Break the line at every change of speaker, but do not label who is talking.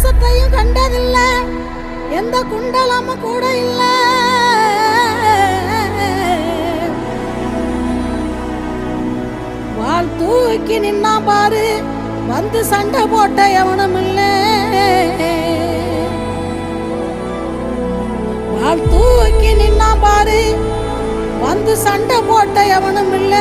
பாசத்தையும் கண்டதில்ல, எந்த குண்டலமும் கூட இல்ல. வாள் தூக்கி நின்னா பாரு, வந்து சண்டை போட்ட எவனும் இல்ல. வாள் தூக்கி நின்னா பாரு, வந்து சண்டை போட்ட எவனும் இல்ல.